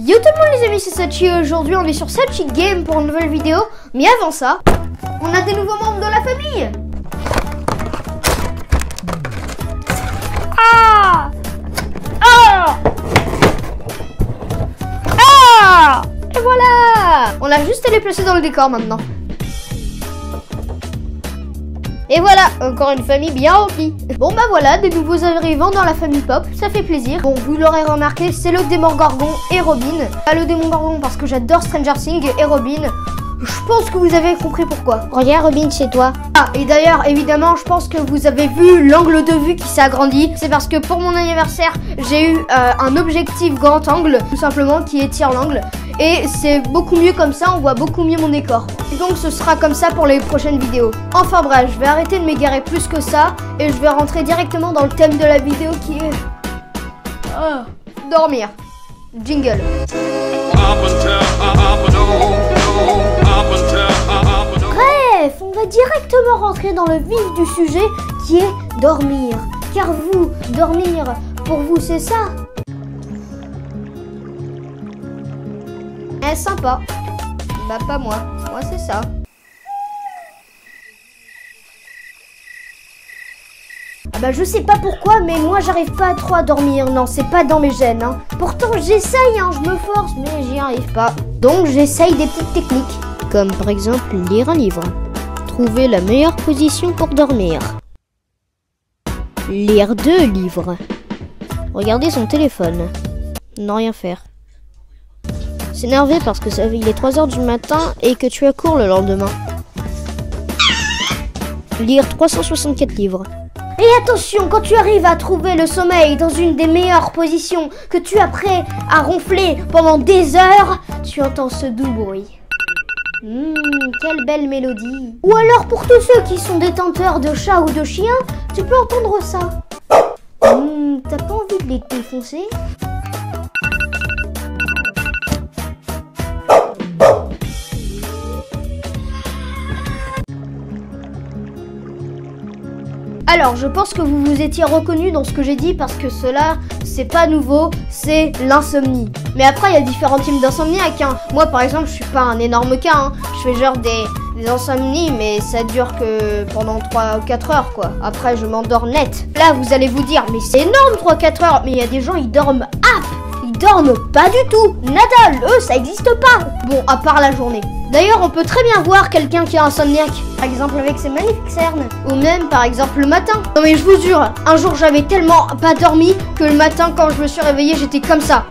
Yo tout le monde les amis, c'est Sachi. Aujourd'hui on est sur Sachi Game pour une nouvelle vidéo. Mais avant ça, on a des nouveaux membres de la famille. Ah ah ah. Et voilà. On a juste à les placer dans le décor maintenant. Et voilà, encore une famille bien remplie. Bon bah voilà, des nouveaux arrivants dans la famille Pop, ça fait plaisir. Bon, vous l'aurez remarqué, c'est le Démogorgon et Robin. Pas le Démogorgon parce que j'adore Stranger Things et Robin. Je pense que vous avez compris pourquoi. Regarde Robin, chez toi. Ah, et d'ailleurs, évidemment, je pense que vous avez vu l'angle de vue qui s'est agrandi. C'est parce que pour mon anniversaire, j'ai eu un objectif grand angle, tout simplement, qui étire l'angle. Et c'est beaucoup mieux comme ça, on voit beaucoup mieux mon décor. Et donc ce sera comme ça pour les prochaines vidéos. Enfin bref, je vais arrêter de m'égarer plus que ça. Et je vais rentrer directement dans le thème de la vidéo qui est... dormir. Jingle. Bref, on va directement rentrer dans le vif du sujet qui est dormir. Car vous, dormir, pour vous c'est ça? Sympa. Bah pas moi. Moi c'est ça. Ah bah je sais pas pourquoi, mais moi j'arrive pas trop à dormir. Non, c'est pas dans mes gènes. Hein. Pourtant j'essaye, hein, je me force, mais j'y arrive pas. Donc j'essaye des petites techniques. Comme par exemple lire un livre. Trouver la meilleure position pour dormir. Lire 2 livres. Regarder son téléphone. Ne rien faire. S'énerver parce que il est 3 h du matin et que tu as cours le lendemain. Lire 364 livres. Et attention, quand tu arrives à trouver le sommeil dans une des meilleures positions, que tu es prêt à ronfler pendant des heures, tu entends ce doux bruit. Quelle belle mélodie. Ou alors pour tous ceux qui sont détenteurs de chats ou de chiens, tu peux entendre ça. T'as pas envie de les défoncer ? Alors, je pense que vous vous étiez reconnu dans ce que j'ai dit parce que cela, c'est pas nouveau, c'est l'insomnie. Mais après, il y a différents types d'insomniaques. Hein. Moi, par exemple, je suis pas un énorme cas. Hein. Je fais genre des insomnies, mais ça dure que pendant 3 ou 4 heures, quoi. Après, je m'endors net. Là, vous allez vous dire, mais c'est énorme, 3-4 heures. Mais il y a des gens, ils dorment ils dorment pas du tout. Nada, eux, ça existe pas. Bon, à part la journée. D'ailleurs, on peut très bien voir quelqu'un qui est insomniaque. Par exemple avec ses magnifiques cernes. Ou même par exemple le matin. Non mais je vous jure, un jour j'avais tellement pas dormi que le matin quand je me suis réveillée, j'étais comme ça.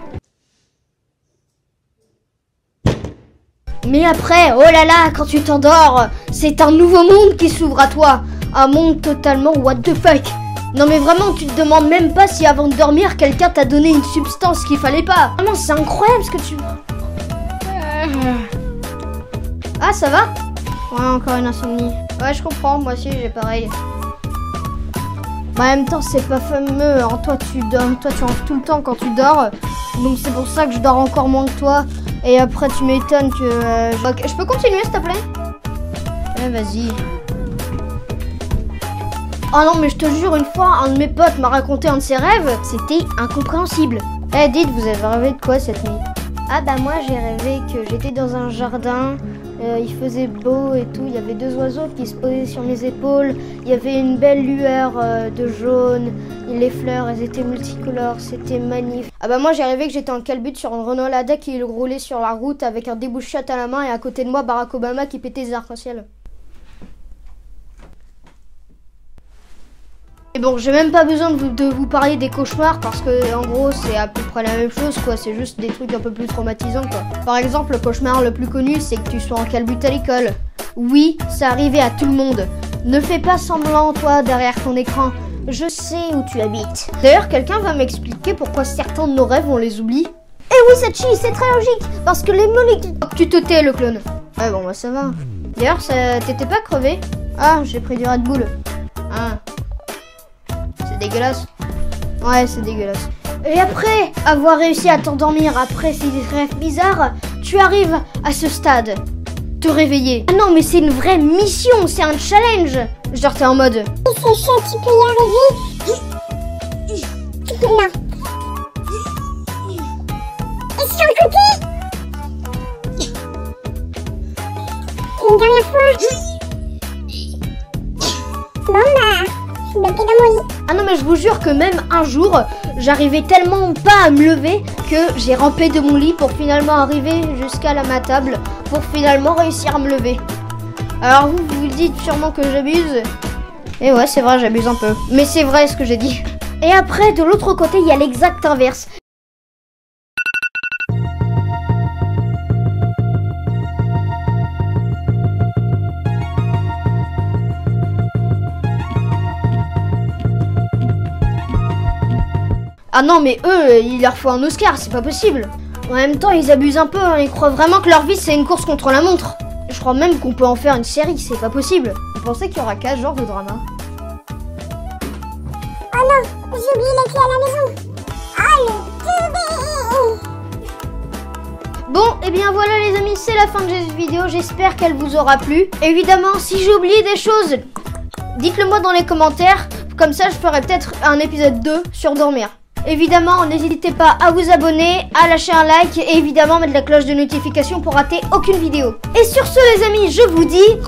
Mais après, oh là là, quand tu t'endors, c'est un nouveau monde qui s'ouvre à toi. Un monde totalement what the fuck. Non mais vraiment, tu te demandes même pas si avant de dormir, quelqu'un t'a donné une substance qu'il fallait pas. Vraiment, c'est incroyable ce que tu... Ah, ça va? Ouais, encore une insomnie. Ouais, je comprends, moi aussi j'ai pareil. Bah, en même temps, c'est pas fameux. Hein. Toi, tu ronfles tout le temps quand tu dors. Donc, c'est pour ça que je dors encore moins que toi. Et après, tu m'étonnes que... Ok, je peux continuer, s'il te plaît? Ouais, vas-y. Oh non, mais je te jure, une fois, un de mes potes m'a raconté un de ses rêves. C'était incompréhensible. Eh, dites, vous avez rêvé de quoi cette nuit? Ah bah moi j'ai rêvé que j'étais dans un jardin, il faisait beau et tout, il y avait 2 oiseaux qui se posaient sur mes épaules, il y avait une belle lueur de jaune, et les fleurs elles étaient multicolores, c'était magnifique. Ah bah moi j'ai rêvé que j'étais en calbut sur un Renault Lada qui roulait sur la route avec un débouche-shot à la main et à côté de moi Barack Obama qui pétait des arcs-en-ciel. Et bon, j'ai même pas besoin de vous parler des cauchemars parce que en gros c'est à peu près la même chose quoi, c'est juste des trucs un peu plus traumatisants quoi. Par exemple, le cauchemar le plus connu c'est que tu sois en calbut à l'école. Oui, ça arrivait à tout le monde. Ne fais pas semblant toi derrière ton écran. Je sais où tu habites. D'ailleurs, quelqu'un va m'expliquer pourquoi certains de nos rêves on les oublie? Eh oui Sachi, c'est très logique parce que les molécules... Oh, tu te tais le clone. Ouais bon bah ça va. D'ailleurs, t'étais pas crevé? Ah, j'ai pris du Red Bull. Ah. Dégueulasse. Ouais, c'est dégueulasse. Et après avoir réussi à t'endormir après ces rêves bizarres, tu arrives à ce stade. Te réveiller. Ah non, mais c'est une vraie mission, c'est un challenge. Genre, t'es en mode... C'est chaud, tu peux y arriver. Tu peux là. sur le côté. Une dernière fois. Bon bah, je suis bloquée dans mon lit. Ah non mais je vous jure que même un jour, j'arrivais tellement pas à me lever que j'ai rampé de mon lit pour finalement arriver jusqu'à ma table pour finalement réussir à me lever. Alors vous vous dites sûrement que j'abuse. Et ouais c'est vrai, j'abuse un peu. Mais c'est vrai ce que j'ai dit. Et après de l'autre côté il y a l'exact inverse. Ah non mais eux, il leur faut un Oscar, c'est pas possible. En même temps, ils abusent un peu, hein. Ils croient vraiment que leur vie c'est une course contre la montre. Je crois même qu'on peut en faire une série, c'est pas possible. Vous pensez qu'il y aura 15 genres de drama? Oh non, j'ai oublié les clés à la maison. Oh le teubé. Bon, et bien voilà les amis, c'est la fin de cette vidéo, j'espère qu'elle vous aura plu. Évidemment, si j'ai oublié des choses, dites-le moi dans les commentaires, comme ça je ferai peut-être un épisode 2 sur dormir. Évidemment, n'hésitez pas à vous abonner, à lâcher un like et évidemment mettre la cloche de notification pour rater aucune vidéo. Et sur ce les amis, je vous dis...